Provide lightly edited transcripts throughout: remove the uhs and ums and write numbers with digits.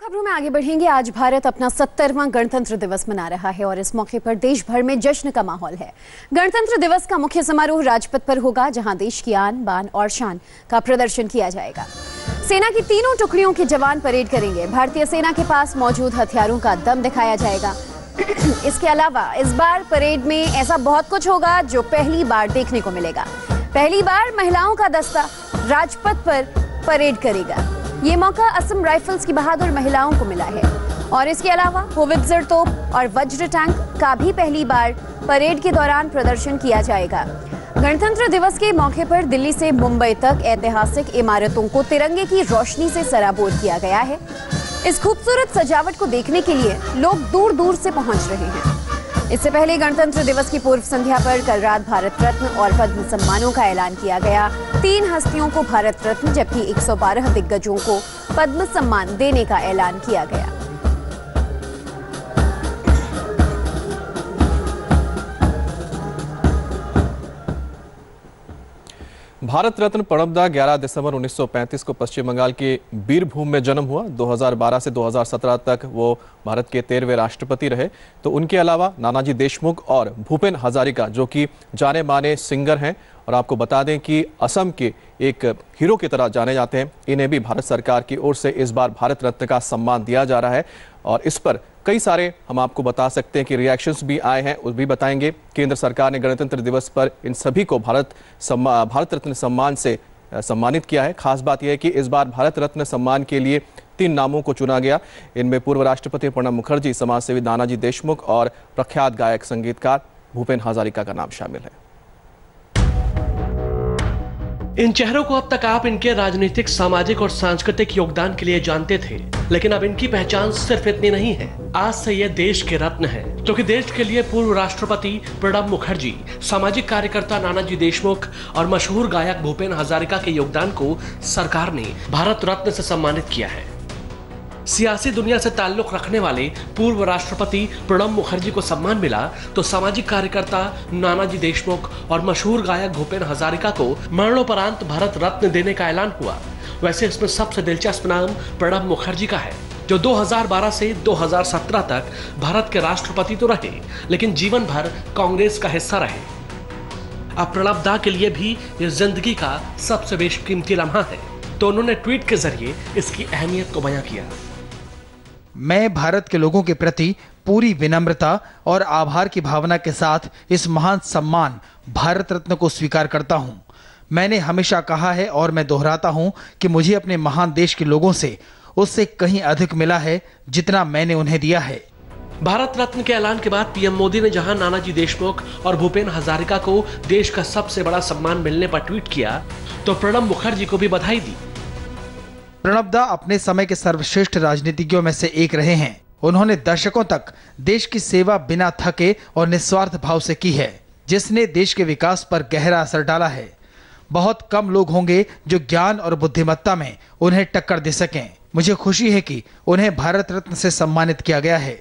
खबरों में आगे बढ़ेंगे। आज भारत अपना 70वां गणतंत्र दिवस मना रहा है और इस मौके पर देश भर में जश्न का माहौल है। गणतंत्र दिवस का मुख्य समारोह राजपथ पर होगा, जहां देश की आन बान और शान का प्रदर्शन किया जाएगा। सेना की तीनों टुकड़ियों के जवान परेड करेंगे। भारतीय सेना के पास मौजूद हथियारों का दम दिखाया जाएगा। इसके अलावा इस बार परेड में ऐसा बहुत कुछ होगा जो पहली बार देखने को मिलेगा। पहली बार महिलाओं का दस्ता राजपथ पर परेड करेगा। ये मौका असम राइफल्स की बहादुर महिलाओं को मिला है। और इसके अलावा होवित्जर तोप और वज्र टैंक का भी पहली बार परेड के दौरान प्रदर्शन किया जाएगा। गणतंत्र दिवस के मौके पर दिल्ली से मुंबई तक ऐतिहासिक इमारतों को तिरंगे की रोशनी से सराबोर किया गया है। इस खूबसूरत सजावट को देखने के लिए लोग दूर दूर से पहुंच रहे हैं। इससे पहले गणतंत्र दिवस की पूर्व संध्या पर कल रात भारत रत्न और पद्म सम्मानों का ऐलान किया गया। 3 हस्तियों को भारत रत्न जबकि 112 दिग्गजों को पद्म सम्मान देने का ऐलान किया गया। भारत रत्न प्रणब दा 11 दिसंबर 1935 को पश्चिम बंगाल के बीरभूम में जन्म हुआ। 2012 से 2017 तक वो भारत के 13वें राष्ट्रपति रहे। तो उनके अलावा नानाजी देशमुख और भूपेन हजारिका, जो कि जाने माने सिंगर हैं और आपको बता दें कि असम के एक हीरो की तरह जाने जाते हैं, इन्हें भी भारत सरकार की ओर से इस बार भारत रत्न का सम्मान दिया जा रहा है। और इस पर कई सारे हम आपको बता सकते हैं कि रिएक्शंस भी आए हैं, उस भी बताएंगे। केंद्र सरकार ने गणतंत्र दिवस पर इन सभी को भारत रत्न सम्मान से सम्मानित किया है। खास बात यह है कि इस बार भारत रत्न सम्मान के लिए 3 नामों को चुना गया। इनमें पूर्व राष्ट्रपति प्रणब मुखर्जी, समाजसेवी नानाजी देशमुख और प्रख्यात गायक संगीतकार भूपेन हजारिका का नाम शामिल है। इन चेहरों को अब तक आप इनके राजनीतिक, सामाजिक और सांस्कृतिक योगदान के लिए जानते थे, लेकिन अब इनकी पहचान सिर्फ इतनी नहीं है। आज से ये देश के रत्न हैं, क्योंकि देश के लिए पूर्व राष्ट्रपति प्रणब मुखर्जी, सामाजिक कार्यकर्ता नानाजी देशमुख और मशहूर गायक भूपेन हजारिका के योगदान को सरकार ने भारत रत्न से सम्मानित किया है। सियासी दुनिया से ताल्लुक रखने वाले पूर्व राष्ट्रपति प्रणब मुखर्जी को सम्मान मिला, तो सामाजिक कार्यकर्ता नानाजी देशमुख और मशहूर गायक भूपेन हजारिका को मरणोपरांत भारत रत्न देने का ऐलान हुआ। वैसे इसमें सबसे दिलचस्प नाम प्रणब मुखर्जी का है, जो 2012 से 2017 तक भारत के राष्ट्रपति तो रहे, लेकिन जीवन भर कांग्रेस का हिस्सा रहे। अब प्रणब दा के लिए भी ये जिंदगी का सबसे बेशकीमती लम्हा है, तो उन्होंने ट्वीट के जरिए इसकी अहमियत को बयां किया। मैं भारत के लोगों के प्रति पूरी विनम्रता और आभार की भावना के साथ इस महान सम्मान भारत रत्न को स्वीकार करता हूं। मैंने हमेशा कहा है और मैं दोहराता हूं कि मुझे अपने महान देश के लोगों से उससे कहीं अधिक मिला है जितना मैंने उन्हें दिया है। भारत रत्न के ऐलान के बाद पीएम मोदी ने जहां नानाजी देशमुख और भूपेन हजारिका को देश का सबसे बड़ा सम्मान मिलने पर ट्वीट किया, तो प्रणब मुखर्जी को भी बधाई दी। प्रणब दा अपने समय के सर्वश्रेष्ठ राजनीतिज्ञों में से एक रहे हैं। उन्होंने दशकों तक देश की सेवा बिना थके और निस्वार्थ भाव से की है, जिसने देश के विकास पर गहरा असर डाला है। बहुत कम लोग होंगे जो ज्ञान और बुद्धिमत्ता में उन्हें टक्कर दे सकें। मुझे खुशी है कि उन्हें भारत रत्न से सम्मानित किया गया है।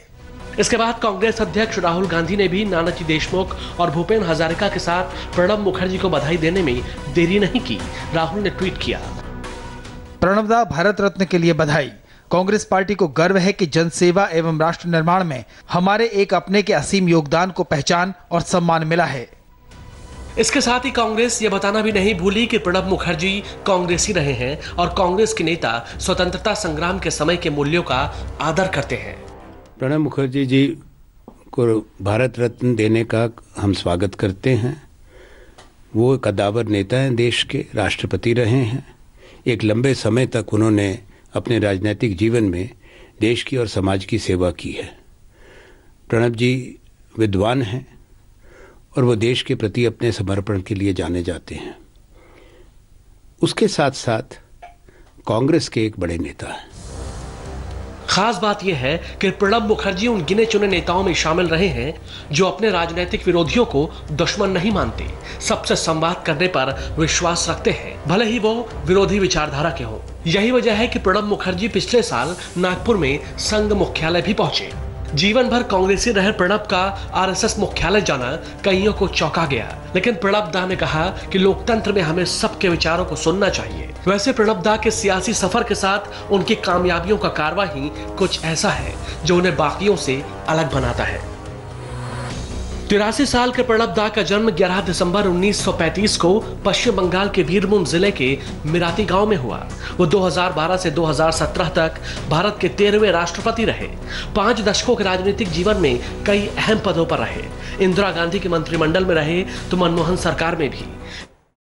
इसके बाद कांग्रेस अध्यक्ष राहुल गांधी ने भी नानाजी देशमुख और भूपेन हजारिका के साथ प्रणब मुखर्जी को बधाई देने में देरी नहीं की। राहुल ने ट्वीट किया, प्रणब दा भारत रत्न के लिए बधाई। कांग्रेस पार्टी को गर्व है कि जनसेवा एवं राष्ट्र निर्माण में हमारे एक अपने के असीम योगदान को पहचान और सम्मान मिला है। इसके साथ ही कांग्रेस ये बताना भी नहीं भूली कि प्रणब मुखर्जी कांग्रेसी रहे हैं और कांग्रेस के नेता स्वतंत्रता संग्राम के समय के मूल्यों का आदर करते हैं। प्रणब मुखर्जी जी को भारत रत्न देने का हम स्वागत करते हैं। वो कद्दावर नेता हैं, देश के राष्ट्रपति रहे हैं। एक लंबे समय तक उन्होंने अपने राजनीतिक जीवन में देश की और समाज की सेवा की है। प्रणब जी विद्वान हैं और वो देश के प्रति अपने समर्पण के लिए जाने जाते हैं। उसके साथ साथ कांग्रेस के एक बड़े नेता हैं। खास बात यह है कि प्रणब मुखर्जी उन गिने चुने नेताओं में शामिल रहे हैं जो अपने राजनीतिक विरोधियों को दुश्मन नहीं मानते, सबसे संवाद करने पर विश्वास रखते हैं, भले ही वो विरोधी विचारधारा के हो। यही वजह है कि प्रणब मुखर्जी पिछले साल नागपुर में संघ मुख्यालय भी पहुंचे। जीवन भर कांग्रेसी रहे प्रणब का आरएसएस मुख्यालय जाना कईयों को चौंका गया, लेकिन प्रणब दा ने कहा कि लोकतंत्र में हमें सबके विचारों को सुनना चाहिए। वैसे प्रणब दा के सियासी सफर के साथ उनकी कामयाबियों का कारवा ही कुछ ऐसा है जो उन्हें बाकियों से अलग बनाता है। 83 साल के प्रणब दा का जन्म 11 दिसंबर 1935 को पश्चिम बंगाल के बीरभूम जिले के मिराती गांव में हुआ। वो 2012 से 2017 तक भारत के 13वें राष्ट्रपति रहे। 5 दशकों के राजनीतिक जीवन में कई अहम पदों पर रहे। इंदिरा गांधी के मंत्रिमंडल में रहे तो मनमोहन सरकार में भी।